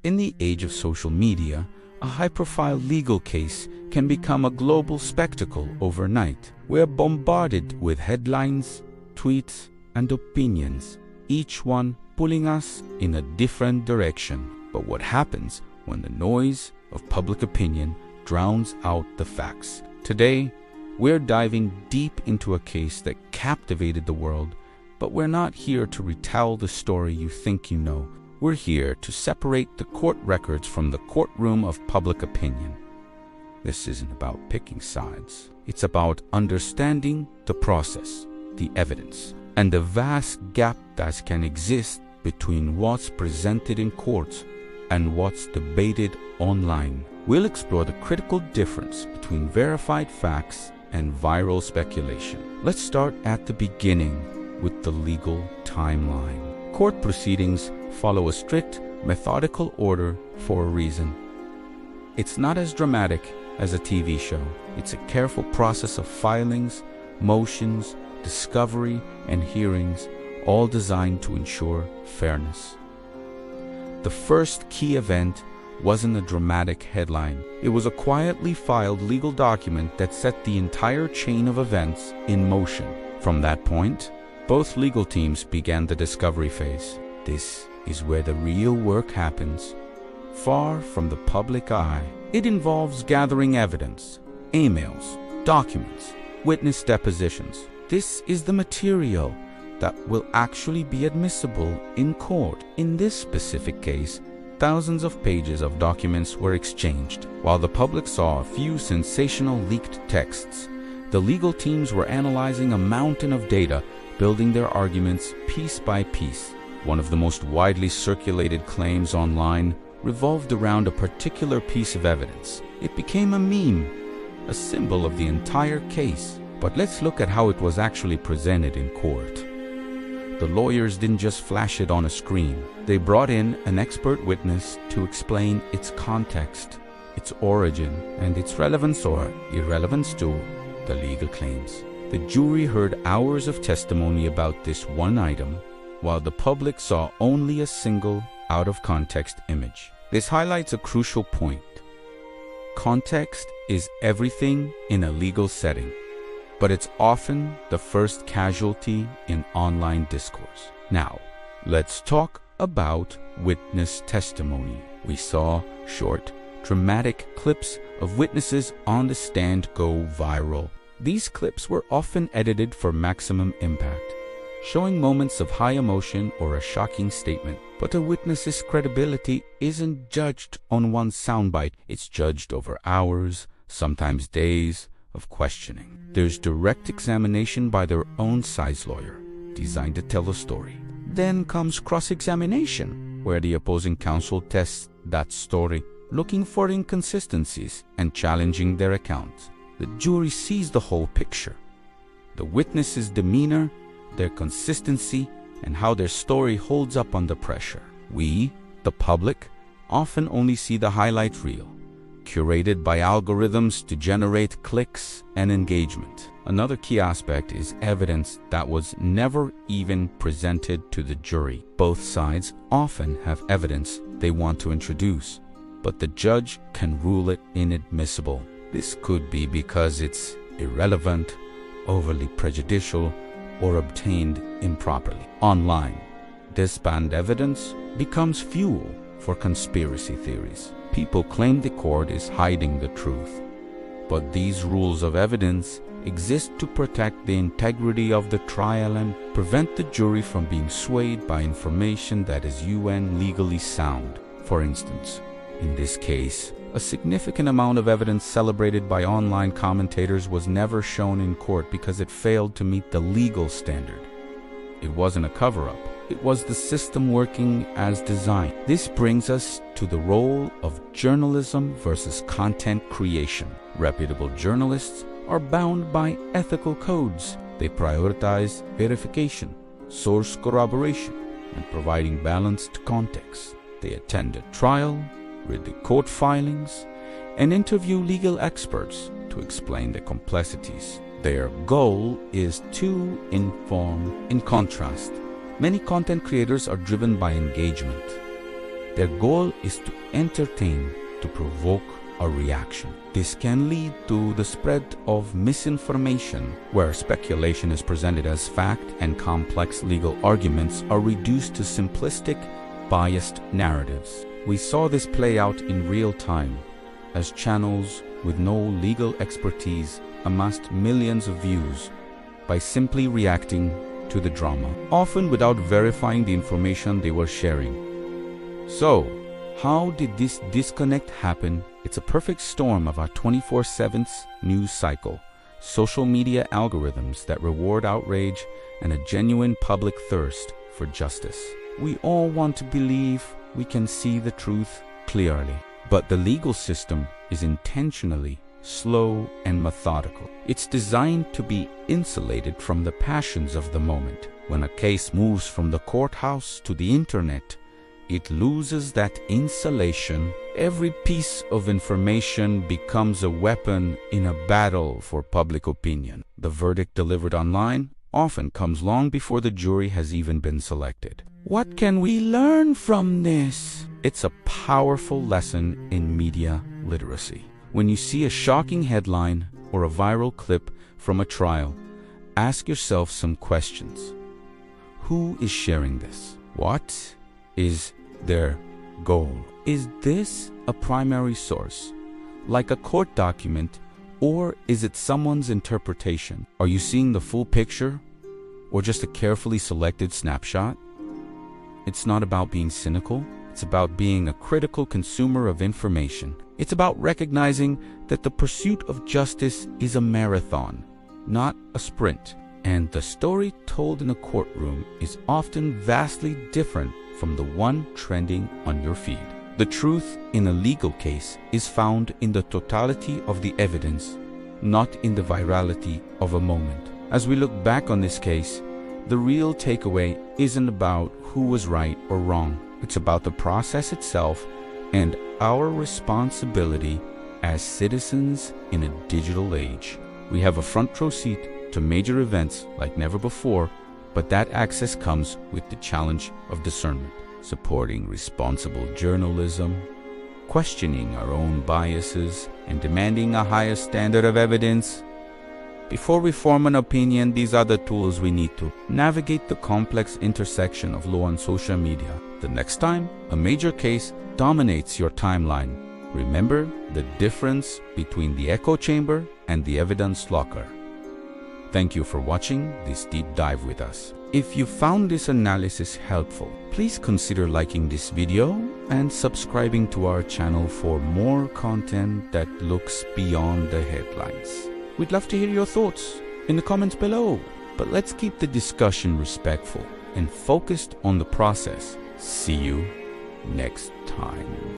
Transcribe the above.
In the age of social media, a high-profile legal case can become a global spectacle overnight. We're bombarded with headlines, tweets, and opinions, each one pulling us in a different direction. But what happens when the noise of public opinion drowns out the facts? Today, we're diving deep into a case that captivated the world, but we're not here to retell the story you think you know. We're here to separate the court records from the courtroom of public opinion. This isn't about picking sides. It's about understanding the process, the evidence, and the vast gap that can exist between what's presented in court and what's debated online. We'll explore the critical difference between verified facts and viral speculation. Let's start at the beginning with the legal timeline. Court proceedings follow a strict, methodical order for a reason. It's not as dramatic as a TV show. It's a careful process of filings, motions, discovery, and hearings, all designed to ensure fairness. The first key event wasn't a dramatic headline. It was a quietly filed legal document that set the entire chain of events in motion. From that point, both legal teams began the discovery phase. This is where the real work happens, far from the public eye. It involves gathering evidence, emails, documents, witness depositions. This is the material that will actually be admissible in court. In this specific case, thousands of pages of documents were exchanged. While the public saw a few sensational leaked texts, the legal teams were analyzing a mountain of data, building their arguments piece by piece. One of the most widely circulated claims online revolved around a particular piece of evidence. It became a meme, a symbol of the entire case. But let's look at how it was actually presented in court. The lawyers didn't just flash it on a screen. They brought in an expert witness to explain its context, its origin, and its relevance or irrelevance to the legal claims. The jury heard hours of testimony about this one item, while the public saw only a single out-of-context image. This highlights a crucial point. Context is everything in a legal setting, but it's often the first casualty in online discourse. Now, let's talk about witness testimony. We saw short, dramatic clips of witnesses on the stand go viral. These clips were often edited for maximum impact, showing moments of high emotion or a shocking statement. But a witness's credibility isn't judged on one soundbite. It's judged over hours, sometimes days, of questioning. There's direct examination by their own side's lawyer, designed to tell a story. Then comes cross-examination, where the opposing counsel tests that story, looking for inconsistencies and challenging their accounts. The jury sees the whole picture: the witness's demeanor, their consistency, and how their story holds up under pressure. We, the public, often only see the highlight reel, curated by algorithms to generate clicks and engagement. Another key aspect is evidence that was never even presented to the jury. Both sides often have evidence they want to introduce, but the judge can rule it inadmissible. This could be because it's irrelevant, overly prejudicial, or obtained improperly. Online, disband evidence becomes fuel for conspiracy theories. People claim the court is hiding the truth, but these rules of evidence exist to protect the integrity of the trial and prevent the jury from being swayed by information that is legally sound. For instance, in this case, a significant amount of evidence celebrated by online commentators was never shown in court because it failed to meet the legal standard. It wasn't a cover-up. It was the system working as designed. This brings us to the role of journalism versus content creation. Reputable journalists are bound by ethical codes. They prioritize verification, source corroboration, and providing balanced context. They attend a trial, read the court filings, and interview legal experts to explain the complexities. Their goal is to inform. In contrast, many content creators are driven by engagement. Their goal is to entertain, to provoke a reaction. This can lead to the spread of misinformation, where speculation is presented as fact and complex legal arguments are reduced to simplistic, biased narratives. We saw this play out in real time, as channels with no legal expertise amassed millions of views by simply reacting to the drama, often without verifying the information they were sharing. So, how did this disconnect happen? It's a perfect storm of our 24/7 news cycle, social media algorithms that reward outrage and a genuine public thirst for justice. We all want to believe we can see the truth clearly, but the legal system is intentionally slow and methodical. It's designed to be insulated from the passions of the moment. When a case moves from the courthouse to the internet, it loses that insulation. Every piece of information becomes a weapon in a battle for public opinion. The verdict delivered online often comes long before the jury has even been selected. What can we learn from this? It's a powerful lesson in media literacy. When you see a shocking headline or a viral clip from a trial, ask yourself some questions. Who is sharing this? What is their goal? Is this a primary source, like a court document, or is it someone's interpretation? Are you seeing the full picture, or just a carefully selected snapshot? It's not about being cynical. It's about being a critical consumer of information. It's about recognizing that the pursuit of justice is a marathon, not a sprint. And the story told in a courtroom is often vastly different from the one trending on your feed. The truth in a legal case is found in the totality of the evidence, not in the virality of a moment. As we look back on this case, the real takeaway isn't about who was right or wrong. It's about the process itself and our responsibility as citizens in a digital age. We have a front row seat to major events like never before, but that access comes with the challenge of discernment, supporting responsible journalism, questioning our own biases, and demanding a higher standard of evidence. Before we form an opinion, these are the tools we need to navigate the complex intersection of law and social media. The next time a major case dominates your timeline, remember the difference between the echo chamber and the evidence locker. Thank you for watching this deep dive with us. If you found this analysis helpful, please consider liking this video and subscribing to our channel for more content that looks beyond the headlines. We'd love to hear your thoughts in the comments below, but let's keep the discussion respectful and focused on the process. See you next time.